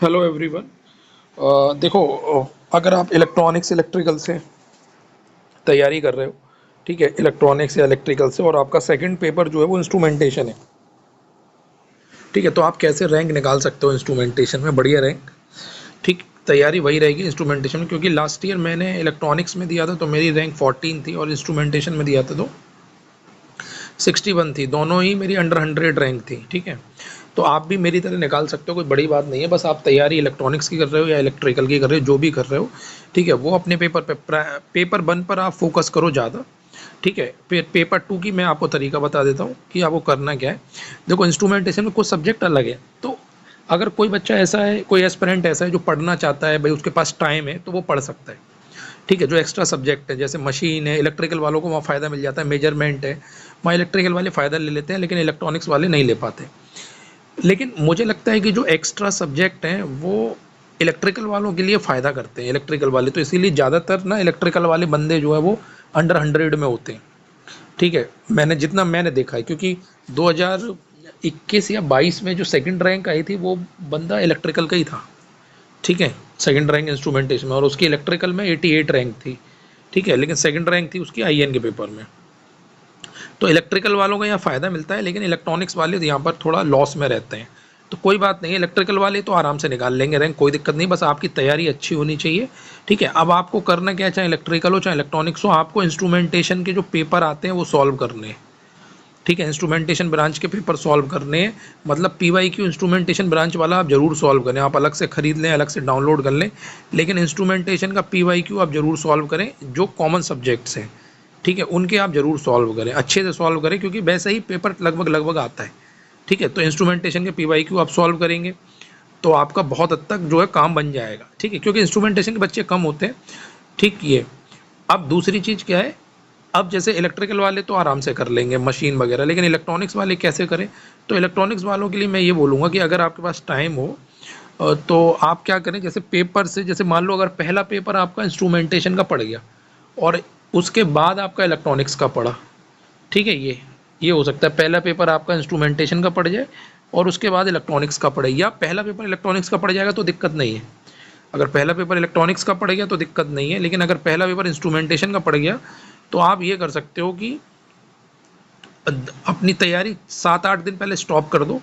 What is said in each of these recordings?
Hello everyone. देखो, अगर आप इलेक्ट्रॉनिक्स इलेक्ट्रिकल से तैयारी कर रहे हो, ठीक है, इलेक्ट्रॉनिक्स या इलेक्ट्रिकल से, और आपका सेकंड पेपर जो है वो इंस्ट्रूमेंटेशन है, ठीक है, तो आप कैसे रैंक निकाल सकते हो इंस्ट्रूमेंटेशन में, बढ़िया रैंक। ठीक, तैयारी वही रहेगी इंस्ट्रूमेंटेशन में, क्योंकि लास्ट ईयर मैंने इलेक्ट्रॉनिक्स में दिया था तो मेरी रैंक 14 थी, और इंस्ट्रूमेंटेशन में दिया था तो 61 थी। दोनों ही मेरी अंडर 100 रैंक थी, ठीक है। तो आप भी मेरी तरह निकाल सकते हो, कोई बड़ी बात नहीं है। बस आप तैयारी इलेक्ट्रॉनिक्स की कर रहे हो या इलेक्ट्रिकल की कर रहे हो, जो भी कर रहे हो, ठीक है, वो अपने पेपर 1 पर आप फोकस करो ज़्यादा, ठीक है। फिर पेपर 2 की मैं आपको तरीका बता देता हूँ कि आपको करना क्या है। देखो, इंस्ट्रूमेंटेशन में कुछ सब्जेक्ट अलग है, तो अगर कोई बच्चा ऐसा है, कोई एस्पिरेंट ऐसा है जो पढ़ना चाहता है, भाई उसके पास टाइम है, तो वो पढ़ सकता है, ठीक है। जो एक्स्ट्रा सब्जेक्ट है, जैसे मशीन है, इलेक्ट्रिकल वालों को वहाँ फ़ायदा मिल जाता है, मेजरमेंट है, वहाँ इलेक्ट्रिकल वाले फ़ायदा ले लेते हैं, लेकिन इलेक्ट्रॉनिक्स वाले नहीं ले पाते। लेकिन मुझे लगता है कि जो एक्स्ट्रा सब्जेक्ट हैं वो इलेक्ट्रिकल वालों के लिए फ़ायदा करते हैं, इलेक्ट्रिकल वाले, तो इसीलिए ज़्यादातर ना इलेक्ट्रिकल वाले बंदे जो है वो अंडर 100 में होते हैं, ठीक है। मैंने देखा है, क्योंकि 2021 या 22 में जो सेकंड रैंक आई थी वो बंदा इलेक्ट्रिकल का ही था, ठीक है। सेकंड रैंक इंस्ट्रूमेंटेशन में, और उसकी इलेक्ट्रिकल में 88 रैंक थी, ठीक है, लेकिन सेकंड रैंक थी उसकी आईएन के पेपर में। तो इलेक्ट्रिकल वालों को यहाँ फ़ायदा मिलता है, लेकिन इलेक्ट्रॉनिक्स वाले यहाँ पर थोड़ा लॉस में रहते हैं। तो कोई बात नहीं है, इलेक्ट्रिकल वाले तो आराम से निकाल लेंगे रैंक, कोई दिक्कत नहीं, बस आपकी तैयारी अच्छी होनी चाहिए, ठीक है। अब आपको करना क्या है, चाहे इलेक्ट्रिकल हो चाहे इलेक्ट्रॉनिक्स हो, आपको इंस्ट्रूमेंटेशन के जो पेपर आते हैं वो सॉल्व करने हैं, ठीक है। इंस्ट्रूमेंटेशन ब्रांच के पेपर सॉल्व करने हैं, मतलब पीवाईक्यू इंस्ट्रूमेंटेशन ब्रांच वाला आप जरूर सॉल्व करें, आप अलग से खरीद लें, अलग से डाउनलोड कर लें, लेकिन इंस्ट्रूमेंटेशन का पीवाईक्यू आप जरूर सॉल्व करें, जो कॉमन सब्जेक्ट्स हैं, ठीक है, उनके आप जरूर सॉल्व करें, अच्छे से सॉल्व करें, क्योंकि वैसे ही पेपर लगभग लगभग आता है, ठीक है। तो इंस्ट्रूमेंटेशन के पीवाईक्यू आप सॉल्व करेंगे तो आपका बहुत हद तक जो है काम बन जाएगा, ठीक है, क्योंकि इंस्ट्रूमेंटेशन के बच्चे कम होते हैं, ठीक ये। अब दूसरी चीज़ क्या है, अब जैसे इलेक्ट्रिकल वाले तो आराम से कर लेंगे मशीन वगैरह, लेकिन इलेक्ट्रॉनिक्स वाले कैसे करें। तो इलेक्ट्रॉनिक्स वालों के लिए मैं ये बोलूँगा कि अगर आपके पास टाइम हो, तो आप क्या करें, जैसे पेपर से, जैसे मान लो अगर पहला पेपर आपका इंस्ट्रूमेंटेशन का पड़ गया और उसके बाद आपका इलेक्ट्रॉनिक्स का पड़ा, ठीक है, ये हो सकता है पहला पेपर आपका इंस्ट्रूमेंटेशन का पड़ जाए और उसके बाद इलेक्ट्रॉनिक्स का पड़े, या पहला पेपर इलेक्ट्रॉनिक्स का पड़ जाएगा तो दिक्कत नहीं है। अगर पहला पेपर इलेक्ट्रॉनिक्स का पड़ गया तो दिक्कत नहीं है, लेकिन अगर पहला पेपर इंस्ट्रूमेंटेशन का पड़ गया तो आप ये कर सकते हो कि अपनी तैयारी 7-8 दिन पहले स्टॉप कर दो,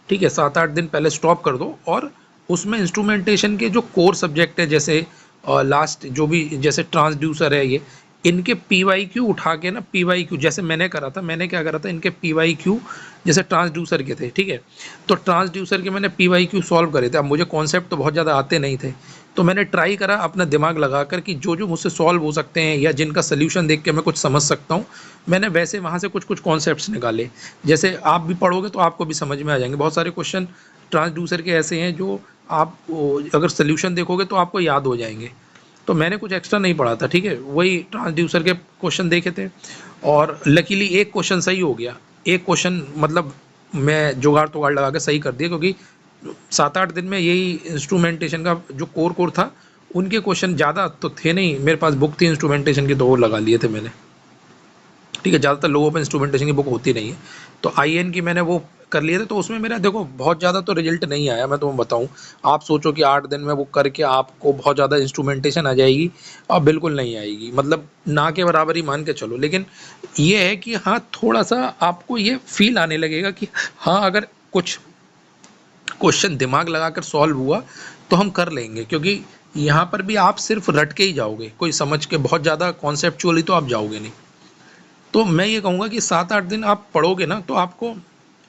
ठीक है, 7-8 दिन पहले स्टॉप कर दो, और उसमें इंस्ट्रूमेंटेशन के जो कोर सब्जेक्ट है, जैसे लास्ट जो भी, जैसे ट्रांसड्यूसर है, ये इनके पीवाईक्यू उठा के ना, पीवाईक्यू जैसे मैंने करा था, मैंने क्या करा था, इनके पीवाईक्यू जैसे ट्रांसड्यूसर के थे, ठीक है, तो ट्रांसड्यूसर के मैंने पीवाईक्यू सॉल्व करे थे। अब मुझे कॉन्सेप्ट तो बहुत ज़्यादा आते नहीं थे, तो मैंने ट्राई करा अपना दिमाग लगा कर कि जो जो मुझसे सॉल्व हो सकते हैं या जिनका सोल्यूशन देख के मैं कुछ समझ सकता हूँ, मैंने वैसे वहाँ से कुछ कुछ कॉन्सेप्ट्स निकाले। जैसे आप भी पढ़ोगे तो आपको भी समझ में आ जाएंगे, बहुत सारे क्वेश्चन ट्रांसड्यूसर के ऐसे हैं जो आप अगर सोल्यूशन देखोगे तो आपको याद हो जाएंगे। तो मैंने कुछ एक्स्ट्रा नहीं पढ़ा था, ठीक है, वही ट्रांसड्यूसर के क्वेश्चन देखे थे, और लकीली एक क्वेश्चन सही हो गया। एक क्वेश्चन मतलब मैं जुगाड़ तुगाड़ लगा के सही कर दिया, क्योंकि 7-8 दिन में यही इंस्ट्रूमेंटेशन का जो कोर कोर था, उनके क्वेश्चन ज़्यादा तो थे नहीं, मेरे पास बुक थी इंस्ट्रूमेंटेशन की, तो वो लगा लिए थे मैंने, ठीक है। ज़्यादातर लोगों पर इंस्ट्रूमेंटेशन की बुक होती नहीं है, तो आईएन की मैंने वो कर लिए थे, तो उसमें मेरा देखो बहुत ज़्यादा तो रिजल्ट नहीं आया, मैं तुम्हें बताऊं। आप सोचो कि 8 दिन में वो करके आपको बहुत ज़्यादा इंस्ट्रूमेंटेशन आ जाएगी, और बिल्कुल नहीं आएगी, मतलब ना के बराबर ही मान के चलो। लेकिन ये है कि हाँ, थोड़ा सा आपको ये फील आने लगेगा कि हाँ, अगर कुछ क्वेश्चन दिमाग लगाकर सॉल्व हुआ तो हम कर लेंगे, क्योंकि यहाँ पर भी आप सिर्फ रट के ही जाओगे, कोई समझ के बहुत ज़्यादा कॉन्सेप्चुअली तो आप जाओगे नहीं। तो मैं ये कहूँगा कि 7-8 दिन आप पढ़ोगे ना, तो आपको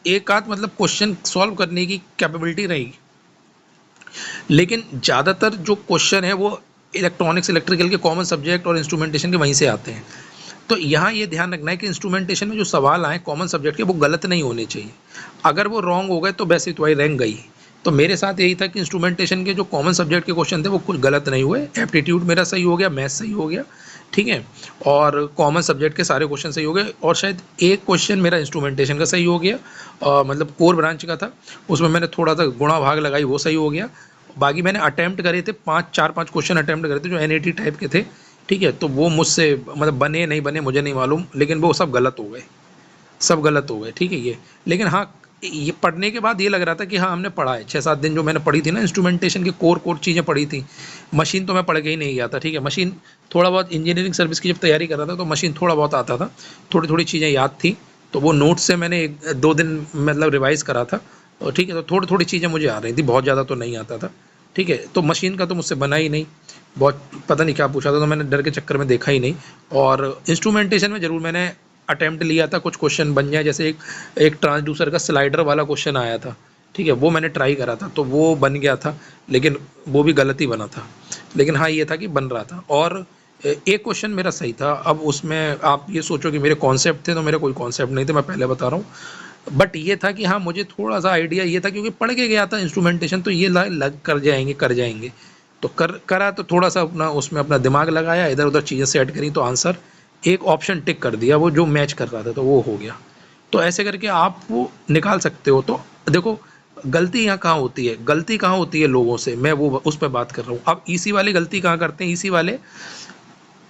एक आध मतलब क्वेश्चन सॉल्व करने की कैपेबिलिटी रहेगी, लेकिन ज़्यादातर जो क्वेश्चन है वो इलेक्ट्रॉनिक्स इलेक्ट्रिकल के कॉमन सब्जेक्ट और इंस्ट्रूमेंटेशन के वहीं से आते हैं। तो यहाँ ये ध्यान रखना है कि इंस्ट्रूमेंटेशन में जो सवाल आए कॉमन सब्जेक्ट के, वो गलत नहीं होने चाहिए। अगर वो रॉन्ग हो गए तो वैसे तुम्हारी रैंक गई। तो मेरे साथ यही था कि इंस्ट्रूमेंटेशन के जो कॉमन सब्जेक्ट के क्वेश्चन थे वो कुछ गलत नहीं हुए, एप्टीट्यूड मेरा सही हो गया, मैथ्स सही हो गया, ठीक है, और कॉमन सब्जेक्ट के सारे क्वेश्चन सही हो गए, और शायद एक क्वेश्चन मेरा इंस्ट्रूमेंटेशन का सही हो गया, मतलब कोर ब्रांच का था, उसमें मैंने थोड़ा सा गुणा भाग लगाई, वो सही हो गया। बाकी मैंने अटैम्प्ट करे थे 5 क्वेश्चन अटैम्प्ट करे थे जो एनईटी टाइप के थे, ठीक है, तो वो मुझसे मतलब बने नहीं बने मुझे नहीं मालूम, लेकिन वो सब गलत हो गए, सब गलत हो गए, ठीक है ये। लेकिन हाँ, ये पढ़ने के बाद ये लग रहा था कि हाँ हमने पढ़ा है, 6-7 दिन जो मैंने पढ़ी थी ना इंस्ट्रूमेंटेशन की कोर चीज़ें पढ़ी थी। मशीन तो मैं पढ़ के ही नहीं गया था, ठीक है। मशीन थोड़ा बहुत इंजीनियरिंग सर्विस की जब तैयारी कर रहा था तो मशीन थोड़ा बहुत आता था, थोड़ी थोड़ी चीज़ें याद थी, तो वो नोट्स से मैंने 1-2 दिन मतलब रिवाइज़ करा था, और ठीक है, तो थोड़ी थोड़ी चीज़ें मुझे आ रही थी, बहुत ज़्यादा तो नहीं आता था, ठीक है। तो मशीन का तो मुझसे बना ही नहीं, बहुत पता नहीं क्या पूछा था, तो मैंने डर के चक्कर में देखा ही नहीं। और इंस्ट्रूमेंटेशन में ज़रूर मैंने अटेम्प्ट लिया था, कुछ क्वेश्चन बन जाए, जैसे एक एक ट्रांसड्यूसर का स्लाइडर वाला क्वेश्चन आया था, ठीक है, वो मैंने ट्राई करा था, तो वो बन गया था, लेकिन वो भी गलत ही बना था। लेकिन हाँ ये था कि बन रहा था। और एक क्वेश्चन मेरा सही था, अब उसमें आप ये सोचो कि मेरे कॉन्सेप्ट थे, तो मेरे कोई कॉन्सेप्ट नहीं थे, मैं पहले बता रहा हूँ। बट ये था कि हाँ मुझे थोड़ा सा आइडिया ये था, क्योंकि पढ़ के गया था इंस्ट्रूमेंटेशन, तो ये लग कर जाएंगे, तो करा, तो थोड़ा सा अपना उसमें अपना दिमाग लगाया, इधर उधर चीज़ें सेट करी, तो आंसर एक ऑप्शन टिक कर दिया, वो जो मैच कर रहा था, तो वो हो गया। तो ऐसे करके आप वो निकाल सकते हो। तो देखो गलती यहाँ कहाँ होती है, गलती कहाँ होती है लोगों से, मैं वो उस पर बात कर रहा हूँ। अब ईसी वाले गलती कहाँ करते हैं, ईसी वाले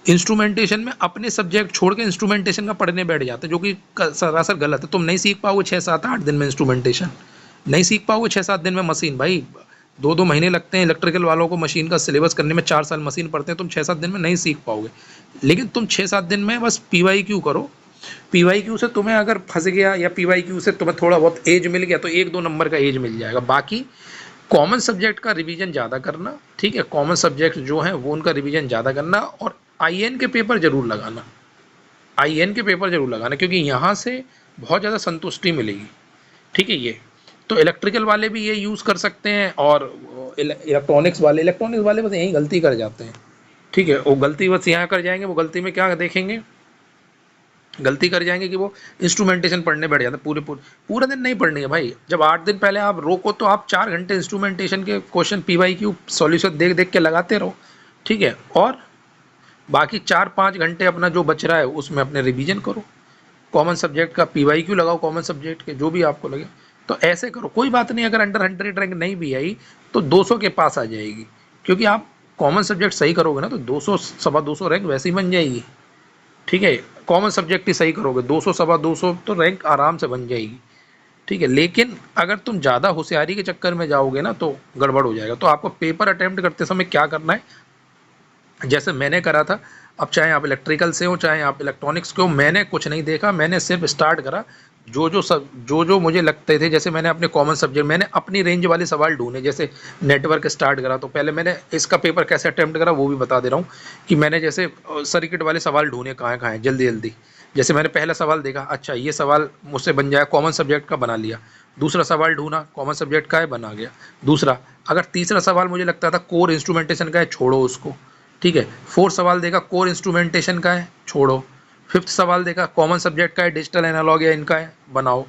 इंस्ट्रूमेंटेशन में अपने सब्जेक्ट छोड़ के इंस्ट्रूमेंटेशन का पढ़ने बैठ जाते हैं, जो कि सरासर गलत है। तुम नहीं सीख पाओगे 6-7-8 दिन में इंस्ट्रूमेंटेशन, नहीं सीख पाओगे 6-7 दिन में मशीन। भाई 2-2 महीने लगते हैं इलेक्ट्रिकल वालों को मशीन का सिलेबस करने में, 4 साल मशीन पढ़ते हैं, तुम 6-7 दिन में नहीं सीख पाओगे। लेकिन तुम 6-7 दिन में बस पीवाई क्यू करो, पीवाई क्यू से तुम्हें अगर फंस गया, या पीवाई क्यू से तुम्हें थोड़ा बहुत एज मिल गया, तो 1-2 नंबर का एज मिल जाएगा। बाकी कॉमन सब्जेक्ट का रिवीजन ज़्यादा करना, ठीक है, कॉमन सब्जेक्ट जो हैं वो उनका रिवीजन ज़्यादा करना, और आईएन के पेपर जरूर लगाना, आईएन के पेपर जरूर लगाना, क्योंकि यहाँ से बहुत ज़्यादा संतुष्टि मिलेगी, ठीक है। ये तो इलेक्ट्रिकल वाले भी ये यूज़ कर सकते हैं, और इलेक्ट्रॉनिक्स वाले बस यही गलती कर जाते हैं, ठीक है। वो गलती बस यहाँ कर जाएंगे, वो गलती में क्या देखेंगे, गलती कर जाएंगे कि वो इंस्ट्रूमेंटेशन पढ़ने बैठ जाते हैं। पूरे पूरे पूरा दिन नहीं पढ़नी है भाई, जब 8 दिन पहले आप रोको, तो आप 4 घंटे इंस्ट्रूमेंटेशन के क्वेश्चन पीवाई क्यू सॉल्यूशन देख देख के लगाते रहो, ठीक है। और बाकी 4-5 घंटे अपना जो बच रहा है उसमें अपने रिवीजन करो, कॉमन सब्जेक्ट का पीवाई क्यू लगाओ, कॉमन सब्जेक्ट के जो भी आपको लगे। तो ऐसे करो, कोई बात नहीं, अगर अंडर 100 रैंक नहीं भी आई तो 200 के पास आ जाएगी, क्योंकि आप कॉमन सब्जेक्ट सही करोगे ना, तो 200 250 रैंक वैसे ही बन जाएगी, ठीक है। कॉमन सब्जेक्ट ही सही करोगे, 200 250 तो रैंक आराम से बन जाएगी, ठीक है। लेकिन अगर तुम ज़्यादा होशियारी के चक्कर में जाओगे ना, तो गड़बड़ हो जाएगा। तो आपको पेपर अटेम्प्ट करते समय क्या करना है, जैसे मैंने करा था, अब चाहे आप इलेक्ट्रिकल से हो चाहे आप इलेक्ट्रॉनिक्स के हो, मैंने कुछ नहीं देखा, मैंने सिर्फ स्टार्ट करा, जो मुझे लगते थे, जैसे मैंने अपने कॉमन सब्जेक्ट, मैंने अपनी रेंज वाले सवाल ढूंढे, जैसे नेटवर्क स्टार्ट करा, तो पहले मैंने इसका पेपर कैसे अटेम्प्ट करा वो भी बता दे रहा हूँ, कि मैंने जैसे सर्किट वाले सवाल ढूंढे कहाँ कहाँ हैं जल्दी जल्दी। जैसे मैंने पहला सवाल देखा, अच्छा ये सवाल मुझसे बन जाए, कॉमन सब्जेक्ट का बना लिया। दूसरा सवाल ढूंढा, कॉमन सब्जेक्ट का है, बना गया दूसरा। अगर तीसरा सवाल मुझे लगता था कोर इंस्ट्रूमेंटेशन का है, छोड़ो उसको, ठीक है। फोर्थ सवाल देखा कोर इंस्ट्रूमेंटेशन का है, छोड़ो। फिफ्थ सवाल देखा कॉमन सब्जेक्ट का है, डिजिटल एनालॉग या इनका है, बनाओ,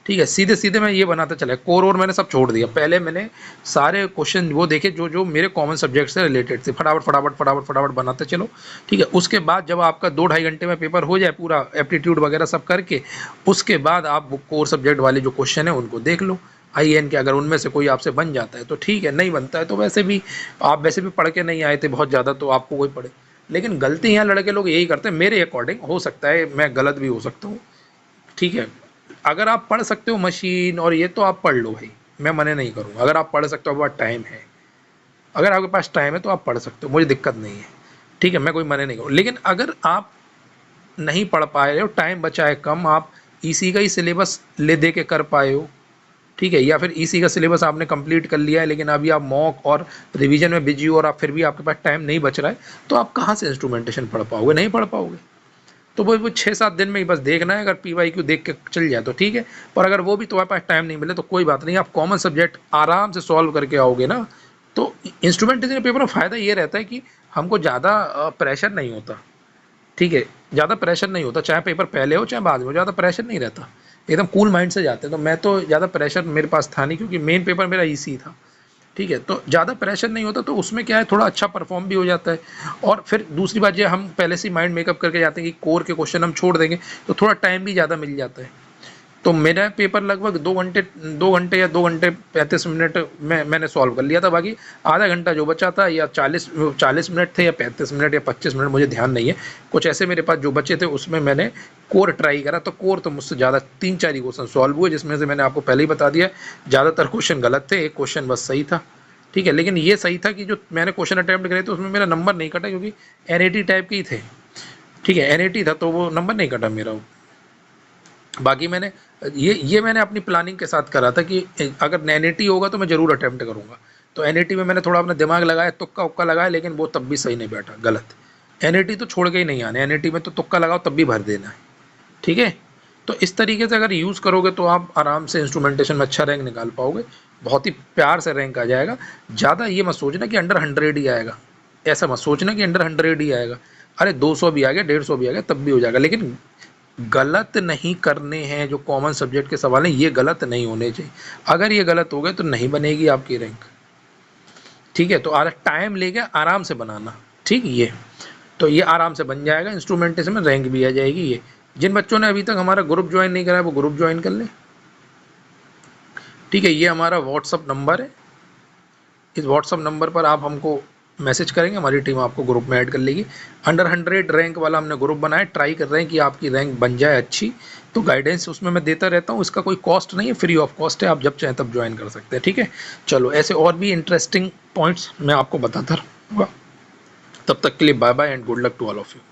ठीक है। सीधे सीधे मैं ये बनाता चला, कोर और मैंने सब छोड़ दिया। पहले मैंने सारे क्वेश्चन वो देखे जो जो मेरे कॉमन सब्जेक्ट से रिलेटेड थे, फटाफट फटाफट फटाफट फटाफट बनाते चलो, ठीक है। उसके बाद जब आपका 2-2.5 घंटे में पेपर हो जाए पूरा, एप्टीट्यूड वगैरह सब करके, उसके बाद आप वो कोर सब्जेक्ट वाले जो क्वेश्चन है उनको देख लो, आईएन के। अगर उनमें से कोई आपसे बन जाता है तो ठीक है, नहीं बनता है तो वैसे भी आप वैसे भी पढ़ के नहीं आए थे बहुत ज़्यादा, तो आपको कोई पढ़े। लेकिन गलती यहाँ लड़के लोग यही करते हैं, मेरे अकॉर्डिंग, हो सकता है मैं गलत भी हो सकता हूँ, ठीक है। अगर आप पढ़ सकते हो मशीन और ये, तो आप पढ़ लो भाई, मैं मने नहीं करूँगा। अगर आप पढ़ सकते हो, आपके पास टाइम है, अगर आपके पास टाइम है तो आप पढ़ सकते हो, मुझे दिक्कत नहीं है, ठीक है, मैं कोई मने नहीं करूँ। लेकिन अगर आप नहीं पढ़ पाए हो, टाइम बचा है कम, आप ईसी का ही सिलेबस ले दे के कर पाए हो, ठीक है, या फिर ईसी का सिलेबस आपने कंप्लीट कर लिया है, लेकिन अभी आप मॉक और रिवीजन में बिजी हो, और आप फिर भी आपके पास टाइम नहीं बच रहा है, तो आप कहाँ से इंस्ट्रूमेंटेशन पढ़ पाओगे, नहीं पढ़ पाओगे। तो वो 6-7 दिन में ही बस देखना है, अगर पीवाईक्यू देख के चल जाए तो ठीक है। पर अगर वो भी तुम्हारे पास टाइम नहीं मिले तो कोई बात नहीं, आप कॉमन सब्जेक्ट आराम से सॉल्व करके आओगे ना। तो इंस्ट्रूमेंटेशन के पेपर में फ़ायदा ये रहता है कि हमको ज़्यादा प्रेशर नहीं होता, ठीक है, ज़्यादा प्रेशर नहीं होता, चाहे पेपर पहले हो चाहे बाद में हो, ज़्यादा प्रेशर नहीं रहता, एकदम कूल माइंड से जाते हैं। तो मैं तो ज़्यादा प्रेशर मेरे पास था नहीं, क्योंकि मेन पेपर मेरा ईसी था, ठीक है। तो ज़्यादा प्रेशर नहीं होता, तो उसमें क्या है, थोड़ा अच्छा परफॉर्म भी हो जाता है। और फिर दूसरी बात ये, हम पहले से ही माइंड मेकअप करके जाते हैं कि कोर के क्वेश्चन हम छोड़ देंगे, तो थोड़ा टाइम भी ज़्यादा मिल जाता है, तो मेरा पेपर लगभग 2 घंटे या 2 घंटे 35 मिनट में मैंने सॉल्व कर लिया था। बाकी आधा घंटा जो बचा था, या 40 मिनट थे, या 35 मिनट, या 25 मिनट, मुझे ध्यान नहीं है, कुछ ऐसे मेरे पास जो बचे थे उसमें मैंने कोर ट्राई करा। तो कोर तो मुझसे ज़्यादा 3-4 ही क्वेश्चन सॉल्व हुए, जिसमें से मैंने आपको पहले ही बता दिया ज़्यादातर क्वेश्चन गलत थे, एक क्वेश्चन बस सही था। ठीक है, लेकिन ये सही था कि जो मैंने क्वेश्चन अटैम्प्ट करे थे उसमें मेरा नंबर नहीं कटा, क्योंकि एनएटी टाइप के ही थे। ठीक है, एनएटी था तो वो नंबर नहीं कटा मेरा। बाकी मैंने ये मैंने अपनी प्लानिंग के साथ करा था कि अगर एनएटी होगा तो मैं ज़रूर अटैम्प्ट करूँगा। तो एनएटी में मैंने थोड़ा अपना दिमाग लगाया, तुक्का उक्का लगाया, लेकिन वो तब भी सही नहीं बैठा, गलत। एनएटी तो छोड़ के ही नहीं आने, एनएटी में तो तुक्का लगाओ तब भी भर देना है। ठीक है, तो इस तरीके से अगर यूज़ करोगे तो आप आराम से इंस्ट्रूमेंटेशन में अच्छा रैंक निकाल पाओगे, बहुत ही प्यार से रैंक आ जाएगा। ज़्यादा ये मत सोचना कि अंडर 100 ही आएगा, ऐसा मत सोचना कि अंडर 100 ही आएगा। अरे 200 भी आ गया, 150 भी आ गया, तब भी हो जाएगा। लेकिन गलत नहीं करने हैं, जो कॉमन सब्जेक्ट के सवाल हैं ये गलत नहीं होने चाहिए। अगर ये गलत हो गए तो नहीं बनेगी आपकी रैंक। ठीक है, तो टाइम लेके आराम से बनाना। ठीक, ये तो ये आराम से बन जाएगा, इंस्ट्रूमेंटेशन में रैंक भी आ जाएगी। ये जिन बच्चों ने अभी तक हमारा ग्रुप ज्वाइन नहीं करा है वो ग्रुप ज्वाइन कर ले। ठीक है, ये हमारा व्हाट्सअप नंबर है, इस व्हाट्सअप नंबर पर आप हमको मैसेज करेंगे, हमारी टीम आपको ग्रुप में ऐड कर लेगी। अंडर 100 रैंक वाला हमने ग्रुप बनाया, ट्राई कर रहे हैं कि आपकी रैंक बन जाए अच्छी। तो गाइडेंस उसमें मैं देता रहता हूँ, इसका कोई कॉस्ट नहीं है, फ्री ऑफ कॉस्ट है, आप जब चाहें तब ज्वाइन कर सकते हैं। ठीक है, चलो ऐसे और भी इंटरेस्टिंग पॉइंट्स मैं आपको बताता रहूँगा। तब तक के लिए bye bye and good luck to all of you.